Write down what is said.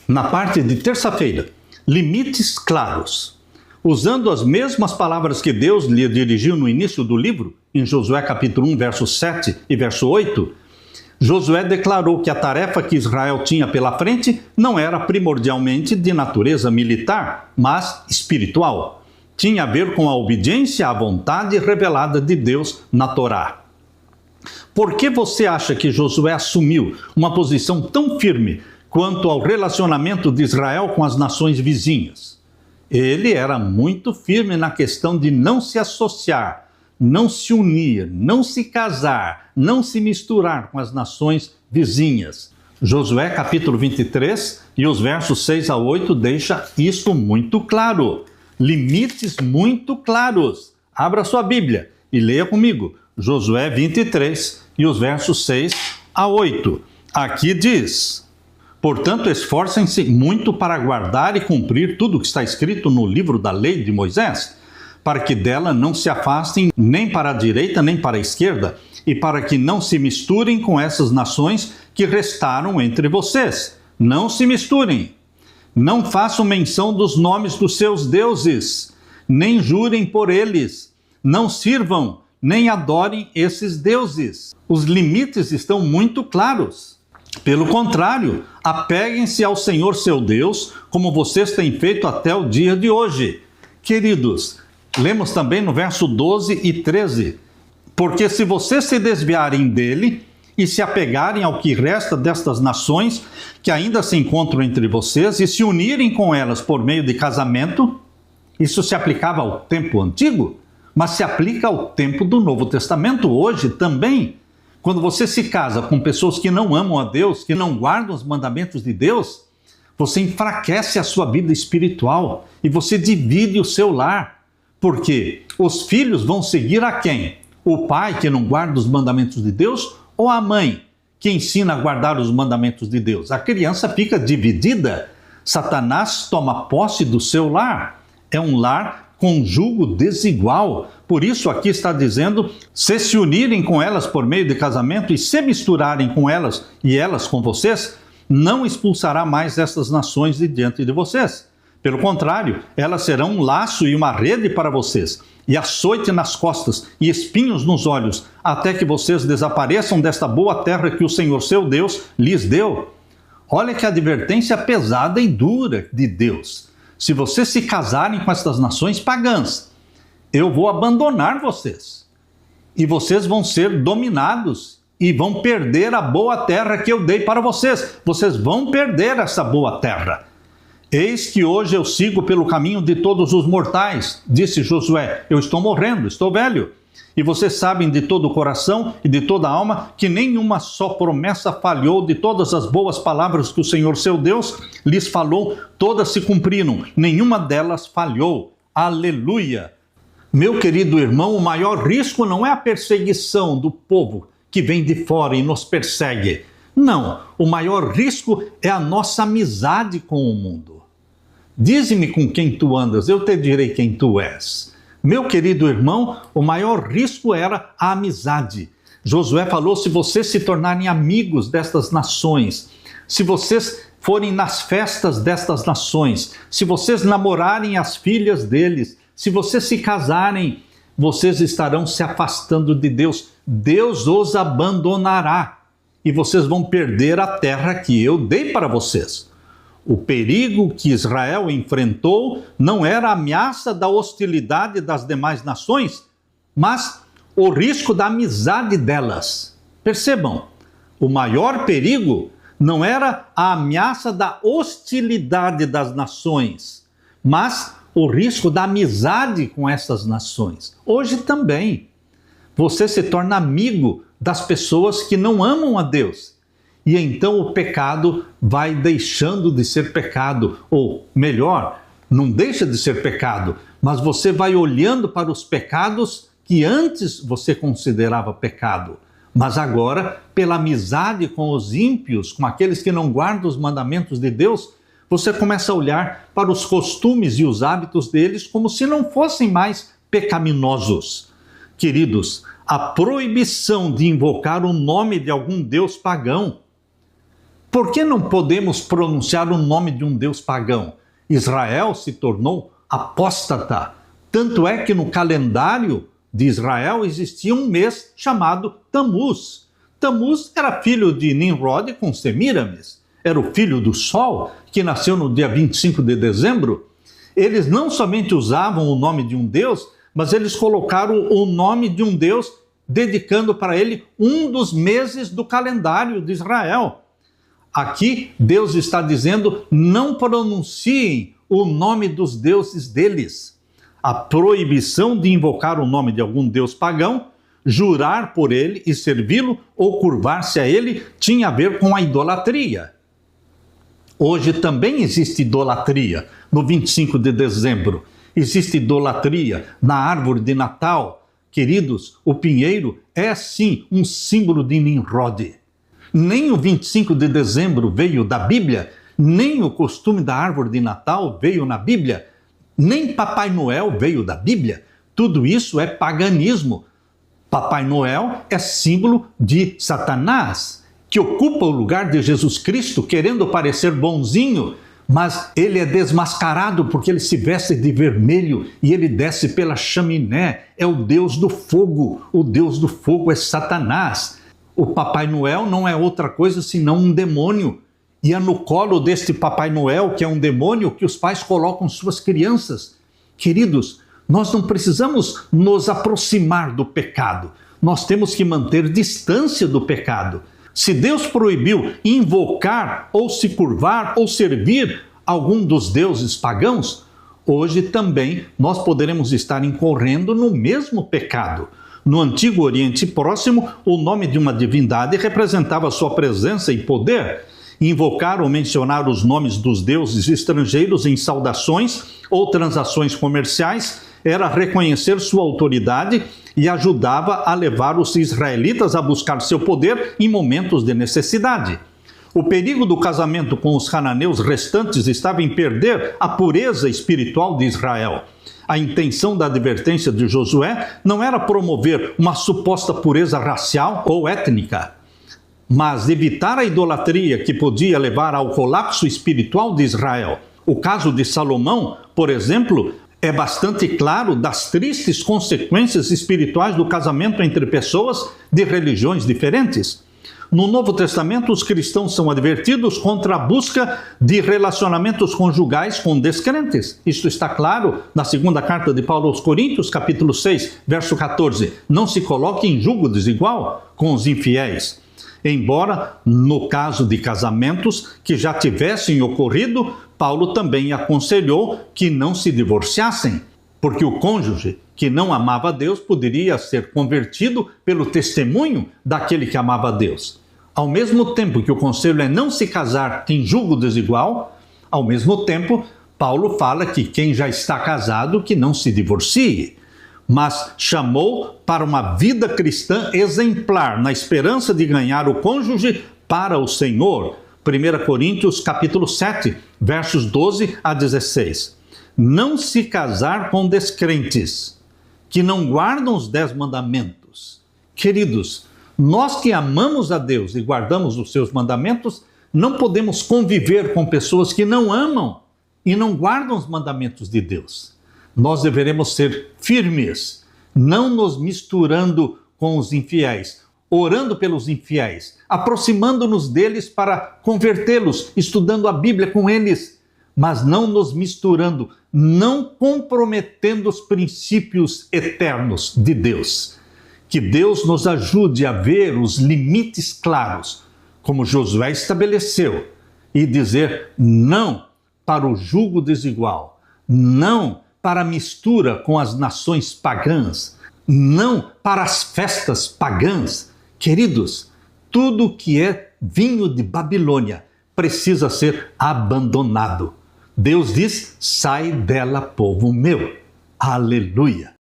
na parte de terça-feira, limites claros. Usando as mesmas palavras que Deus lhe dirigiu no início do livro, em Josué capítulo 1, verso 7 e verso 8, Josué declarou que a tarefa que Israel tinha pela frente não era primordialmente de natureza militar, mas espiritual. Tinha a ver com a obediência à vontade revelada de Deus na Torá. Por que você acha que Josué assumiu uma posição tão firme quanto ao relacionamento de Israel com as nações vizinhas? Ele era muito firme na questão de não se associar, não se unir, não se casar, não se misturar com as nações vizinhas. Josué capítulo 23 e os versos 6 a 8 deixa isso muito claro. Limites muito claros. Abra sua Bíblia e leia comigo. Josué 23 e os versos 6 a 8. Aqui diz: portanto, esforcem-se muito para guardar e cumprir tudo o que está escrito no livro da lei de Moisés, para que dela não se afastem nem para a direita nem para a esquerda, e para que não se misturem com essas nações que restaram entre vocês. Não se misturem. Não façam menção dos nomes dos seus deuses, nem jurem por eles. Não sirvam, nem adorem esses deuses. Os limites estão muito claros. Pelo contrário, apeguem-se ao Senhor seu Deus, como vocês têm feito até o dia de hoje. Queridos, lemos também no verso 12 e 13. Porque se vocês se desviarem dele e se apegarem ao que resta destas nações que ainda se encontram entre vocês e se unirem com elas por meio de casamento, isso se aplicava ao tempo antigo, mas se aplica ao tempo do Novo Testamento hoje também. Quando você se casa com pessoas que não amam a Deus, que não guardam os mandamentos de Deus, você enfraquece a sua vida espiritual e você divide o seu lar. Porque os filhos vão seguir a quem? O pai que não guarda os mandamentos de Deus ou a mãe que ensina a guardar os mandamentos de Deus? A criança fica dividida. Satanás toma posse do seu lar. É um lar com jugo desigual. Por isso aqui está dizendo, se unirem com elas por meio de casamento e se misturarem com elas e elas com vocês, não expulsará mais estas nações de diante de vocês. Pelo contrário, elas serão um laço e uma rede para vocês, e açoite nas costas e espinhos nos olhos, até que vocês desapareçam desta boa terra que o Senhor seu Deus lhes deu. Olha que advertência pesada e dura de Deus. Se vocês se casarem com estas nações pagãs, eu vou abandonar vocês. E vocês vão ser dominados e vão perder a boa terra que eu dei para vocês. Vocês vão perder essa boa terra. Eis que hoje eu sigo pelo caminho de todos os mortais, disse Josué. Eu estou morrendo, estou velho. E vocês sabem de todo o coração e de toda a alma que nenhuma só promessa falhou de todas as boas palavras que o Senhor seu Deus lhes falou, todas se cumpriram, nenhuma delas falhou. Aleluia! Meu querido irmão, o maior risco não é a perseguição do povo que vem de fora e nos persegue. Não, o maior risco é a nossa amizade com o mundo. Dize-me com quem tu andas, eu te direi quem tu és. Meu querido irmão, o maior risco era a amizade. Josué falou, se vocês se tornarem amigos destas nações, se vocês forem nas festas destas nações, se vocês namorarem as filhas deles, se vocês se casarem, vocês estarão se afastando de Deus. Deus os abandonará e vocês vão perder a terra que eu dei para vocês. O perigo que Israel enfrentou não era a ameaça da hostilidade das demais nações, mas o risco da amizade delas. Percebam, o maior perigo não era a ameaça da hostilidade das nações, mas o risco da amizade com essas nações. Hoje também, você se torna amigo das pessoas que não amam a Deus. E então o pecado vai deixando de ser pecado, ou melhor, não deixa de ser pecado, mas você vai olhando para os pecados que antes você considerava pecado. Mas agora, pela amizade com os ímpios, com aqueles que não guardam os mandamentos de Deus, você começa a olhar para os costumes e os hábitos deles como se não fossem mais pecaminosos. Queridos, a proibição de invocar o nome de algum deus pagão Por que não podemos pronunciar o nome de um Deus pagão? Israel se tornou apóstata. Tanto é que no calendário de Israel existia um mês chamado Tamuz. Tamuz era filho de Nimrod com Semíramis. Era o filho do Sol, que nasceu no dia 25 de dezembro. Eles não somente usavam o nome de um Deus, mas eles colocaram o nome de um Deus, dedicando para ele um dos meses do calendário de Israel. Aqui, Deus está dizendo, não pronunciem o nome dos deuses deles. A proibição de invocar o nome de algum deus pagão, jurar por ele e servi-lo ou curvar-se a ele, tinha a ver com a idolatria. Hoje também existe idolatria no 25 de dezembro. Existe idolatria na árvore de Natal. Queridos, o pinheiro é sim um símbolo de Nimrod. Nem o 25 de dezembro veio da Bíblia, nem o costume da árvore de Natal veio na Bíblia, nem Papai Noel veio da Bíblia. Tudo isso é paganismo. Papai Noel é símbolo de Satanás, que ocupa o lugar de Jesus Cristo, querendo parecer bonzinho, mas ele é desmascarado porque ele se veste de vermelho e ele desce pela chaminé. É o Deus do fogo. O Deus do fogo é Satanás. O Papai Noel não é outra coisa senão um demônio. E é no colo deste Papai Noel, que é um demônio, que os pais colocam suas crianças. Queridos, nós não precisamos nos aproximar do pecado. Nós temos que manter distância do pecado. Se Deus proibiu invocar ou se curvar ou servir algum dos deuses pagãos, hoje também nós poderemos estar incorrendo no mesmo pecado. No Antigo Oriente Próximo, o nome de uma divindade representava sua presença e poder. Invocar ou mencionar os nomes dos deuses estrangeiros em saudações ou transações comerciais era reconhecer sua autoridade e ajudava a levar os israelitas a buscar seu poder em momentos de necessidade. O perigo do casamento com os cananeus restantes estava em perder a pureza espiritual de Israel. A intenção da advertência de Josué não era promover uma suposta pureza racial ou étnica, mas evitar a idolatria que podia levar ao colapso espiritual de Israel. O caso de Salomão, por exemplo, é bastante claro das tristes consequências espirituais do casamento entre pessoas de religiões diferentes. No Novo Testamento, os cristãos são advertidos contra a busca de relacionamentos conjugais com descrentes. Isto está claro na segunda carta de Paulo aos Coríntios, capítulo 6, verso 14. Não se coloque em julgo desigual com os infiéis. Embora, no caso de casamentos que já tivessem ocorrido, Paulo também aconselhou que não se divorciassem, porque o cônjuge que não amava a Deus poderia ser convertido pelo testemunho daquele que amava a Deus. Ao mesmo tempo que o conselho é não se casar em julgo desigual, ao mesmo tempo, Paulo fala que quem já está casado que não se divorcie, mas chamou para uma vida cristã exemplar, na esperança de ganhar o cônjuge para o Senhor. 1 Coríntios capítulo 7, versos 12 a 16. Não se casar com descrentes, que não guardam os 10 mandamentos. Queridos, nós que amamos a Deus e guardamos os seus mandamentos, não podemos conviver com pessoas que não amam e não guardam os mandamentos de Deus. Nós deveremos ser firmes, não nos misturando com os infiéis, orando pelos infiéis, aproximando-nos deles para convertê-los, estudando a Bíblia com eles, mas não nos misturando, não comprometendo os princípios eternos de Deus. Que Deus nos ajude a ver os limites claros, como Josué estabeleceu, e dizer não para o jugo desigual, não para a mistura com as nações pagãs, não para as festas pagãs. Queridos, tudo que é vinho de Babilônia precisa ser abandonado. Deus diz: sai dela, povo meu. Aleluia!